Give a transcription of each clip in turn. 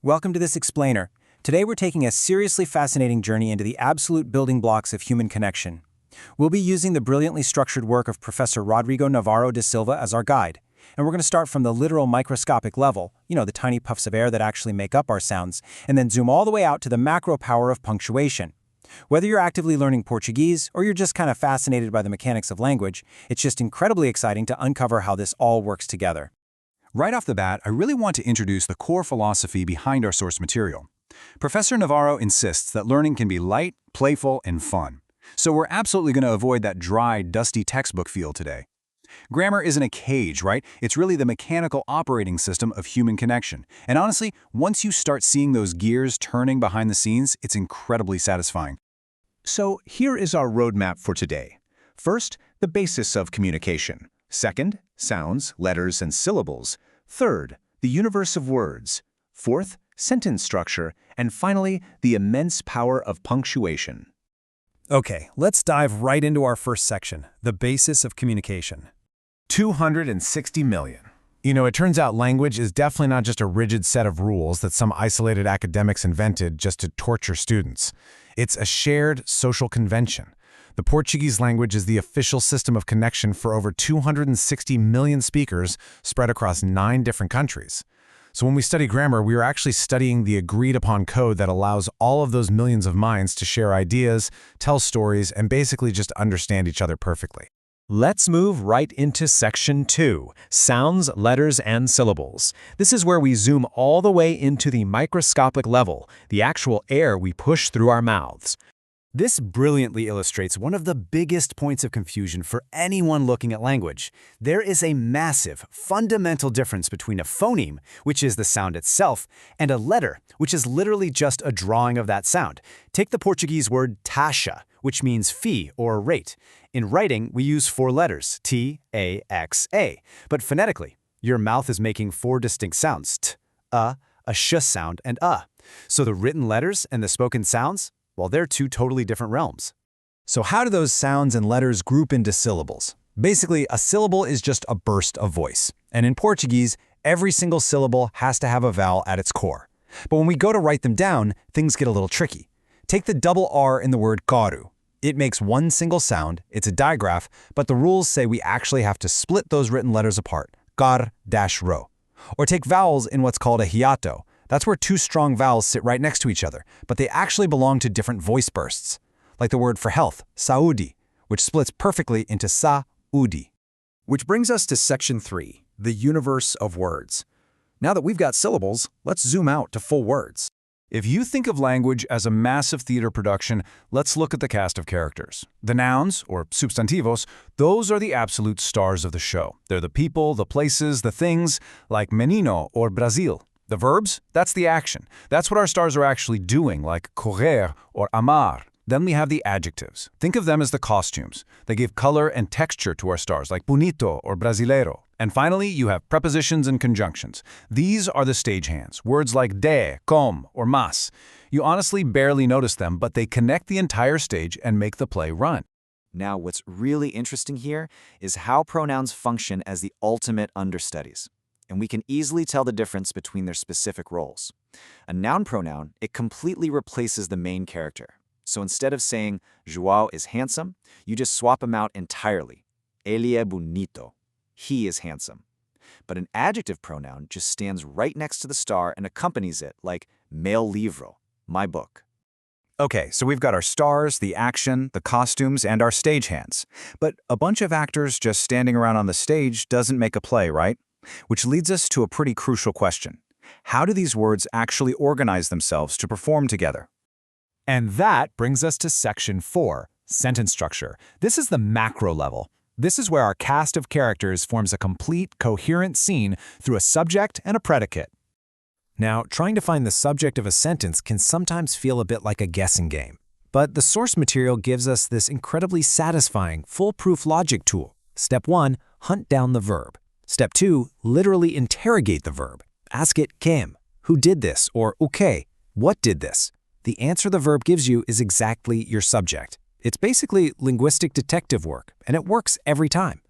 Welcome to this explainer. Today we're taking a seriously fascinating journey into the absolute building blocks of human connection. We'll be using the brilliantly structured work of Professor Rodrigo Navarro da Silva as our guide. And we're going to start from the literal microscopic level, the tiny puffs of air that actually make up our sounds, and then zoom all the way out to the macro power of punctuation. Whether you're actively learning Portuguese or you're just kind of fascinated by the mechanics of language, it's just incredibly exciting to uncover how this all works together. Right off the bat, I really want to introduce the core philosophy behind our source material. Professor Navarro insists that learning can be light, playful, and fun. So we're absolutely going to avoid that dry, dusty textbook feel today. Grammar isn't a cage, right? It's really the mechanical operating system of human connection. And honestly, once you start seeing those gears turning behind the scenes, it's incredibly satisfying. So here is our roadmap for today. First, the basis of communication. Second, sounds, letters, and syllables. Third, the universe of words. Fourth, sentence structure. And finally, the immense power of punctuation. Okay, let's dive right into our first section, the basis of communication. 260 million. It turns out language is definitely not just a rigid set of rules that some isolated academics invented just to torture students. It's a shared social convention. The Portuguese language is the official system of connection for over 260 million speakers spread across 9 different countries. So when we study grammar, we are actually studying the agreed-upon code that allows all of those millions of minds to share ideas, tell stories, and basically just understand each other perfectly. Let's move right into Section 2, Sounds, Letters, and Syllables. This is where we zoom all the way into the microscopic level, the actual air we push through our mouths. This brilliantly illustrates one of the biggest points of confusion for anyone looking at language. There is a massive, fundamental difference between a phoneme, which is the sound itself, and a letter, which is literally just a drawing of that sound. Take the Portuguese word taxa, which means fee or rate. In writing, we use 4 letters, T, A, X, A. But phonetically, your mouth is making 4 distinct sounds, t, a sh sound, and So the written letters and the spoken sounds, well, they're 2 totally different realms. So how do those sounds and letters group into syllables? Basically, a syllable is just a burst of voice. And in Portuguese, every single syllable has to have a vowel at its core. But when we go to write them down, things get a little tricky. Take the double R in the word caro. It makes one single sound, it's a digraph, but the rules say we actually have to split those written letters apart, car-ro. Or take vowels in what's called a hiato. That's where 2 strong vowels sit right next to each other, but they actually belong to different voice bursts. Like the word for health, saúde, which splits perfectly into sa-udi. Which brings us to Section 3, the universe of words. Now that we've got syllables, let's zoom out to full words. If you think of language as a massive theater production, let's look at the cast of characters. The nouns, or substantivos, those are the absolute stars of the show. They're the people, the places, the things, like menino or Brazil. The verbs, that's the action. That's what our stars are actually doing, like correr or amar. Then we have the adjectives. Think of them as the costumes. They give color and texture to our stars, like bonito or brasileiro. And finally, you have prepositions and conjunctions. These are the stagehands, words like de, com, or mas. You honestly barely notice them, but they connect the entire stage and make the play run. Now, what's really interesting here is how pronouns function as the ultimate understudies. And we can easily tell the difference between their specific roles. A noun pronoun, it completely replaces the main character. So instead of saying, João is handsome, you just swap him out entirely. Ele é bonito. He is handsome. But an adjective pronoun just stands right next to the star and accompanies it, like meu livro, my book. Okay, so we've got our stars, the action, the costumes, and our stagehands. But a bunch of actors just standing around on the stage doesn't make a play, right? Which leads us to a pretty crucial question. How do these words actually organize themselves to perform together? And that brings us to Section 4, Sentence Structure. This is the macro level. This is where our cast of characters forms a complete, coherent scene through a subject and a predicate. Now, trying to find the subject of a sentence can sometimes feel a bit like a guessing game. But the source material gives us this incredibly satisfying, foolproof logic tool. Step 1, hunt down the verb. Step 2, literally interrogate the verb. Ask it quem, who did this, or o quê, what did this? The answer the verb gives you is exactly your subject. It's basically linguistic detective work, and it works every time.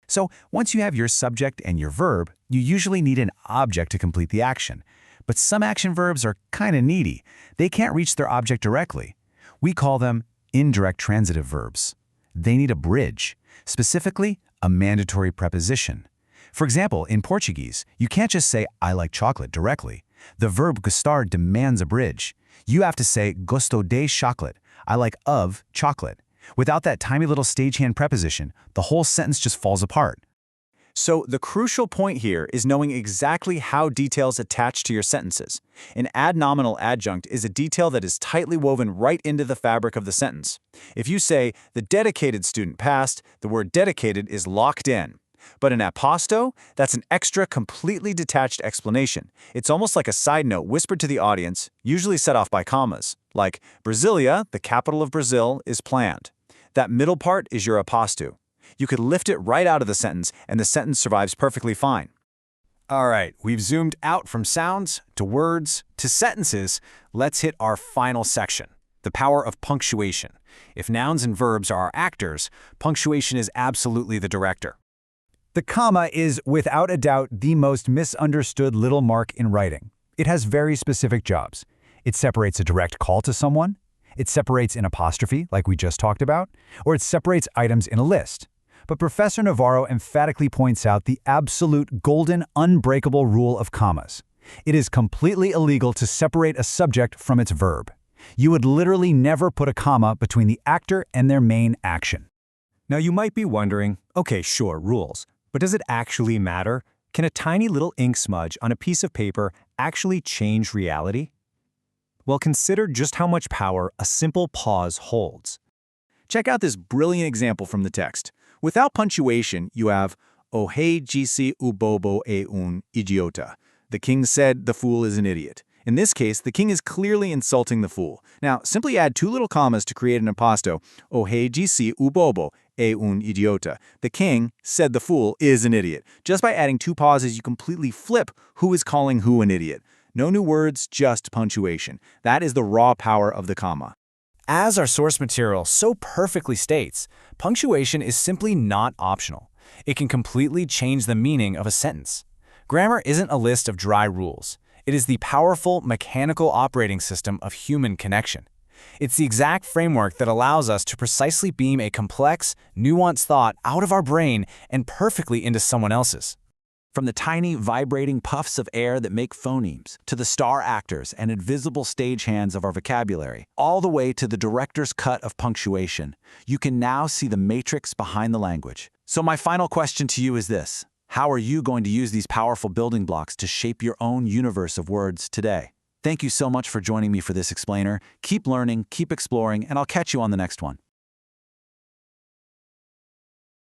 So once you have your subject and your verb, you usually need an object to complete the action. But some action verbs are kind of needy. They can't reach their object directly. We call them indirect transitive verbs. They need a bridge, specifically a mandatory preposition. For example, in Portuguese, you can't just say I like chocolate directly. The verb gostar demands a bridge. You have to say gosto de chocolate, I like of chocolate. Without that tiny little stagehand preposition, the whole sentence just falls apart. So the crucial point here is knowing exactly how details attach to your sentences. An ad-nominal adjunct is a detail that is tightly woven right into the fabric of the sentence. If you say, the dedicated student passed, the word dedicated is locked in. But an aposto, that's an extra, completely detached explanation. It's almost like a side note whispered to the audience, usually set off by commas, like, Brasilia, the capital of Brazil, is planned. That middle part is your aposto. You could lift it right out of the sentence, and the sentence survives perfectly fine. All right, we've zoomed out from sounds to words to sentences. Let's hit our final section, the power of punctuation. If nouns and verbs are our actors, punctuation is absolutely the director. The comma is, without a doubt, the most misunderstood little mark in writing. It has very specific jobs. It separates a direct call to someone, it separates an apostrophe, like we just talked about, or it separates items in a list. But Professor Navarro emphatically points out the absolute golden, unbreakable rule of commas. It is completely illegal to separate a subject from its verb. You would literally never put a comma between the actor and their main action. Now you might be wondering, okay, sure, rules, but does it actually matter? Can a tiny little ink smudge on a piece of paper actually change reality? Well, consider just how much power a simple pause holds. Check out this brilliant example from the text. Without punctuation, you have, O rei disse o bobo é idiota. The king said the fool is an idiot. In this case, the king is clearly insulting the fool. Now, simply add two little commas to create an aposto. O rei disse o bobo é idiota. The king said the fool is an idiot. Just by adding two pauses, you completely flip who is calling who an idiot. No new words, just punctuation. That is the raw power of the comma. As our source material so perfectly states, punctuation is simply not optional. It can completely change the meaning of a sentence. Grammar isn't a list of dry rules. It is the powerful mechanical operating system of human connection. It's the exact framework that allows us to precisely beam a complex, nuanced thought out of our brain and perfectly into someone else's. From the tiny, vibrating puffs of air that make phonemes, to the star actors and invisible stagehands of our vocabulary, all the way to the director's cut of punctuation, you can now see the matrix behind the language. So my final question to you is this: how are you going to use these powerful building blocks to shape your own universe of words today? Thank you so much for joining me for this explainer. Keep learning, keep exploring, and I'll catch you on the next one.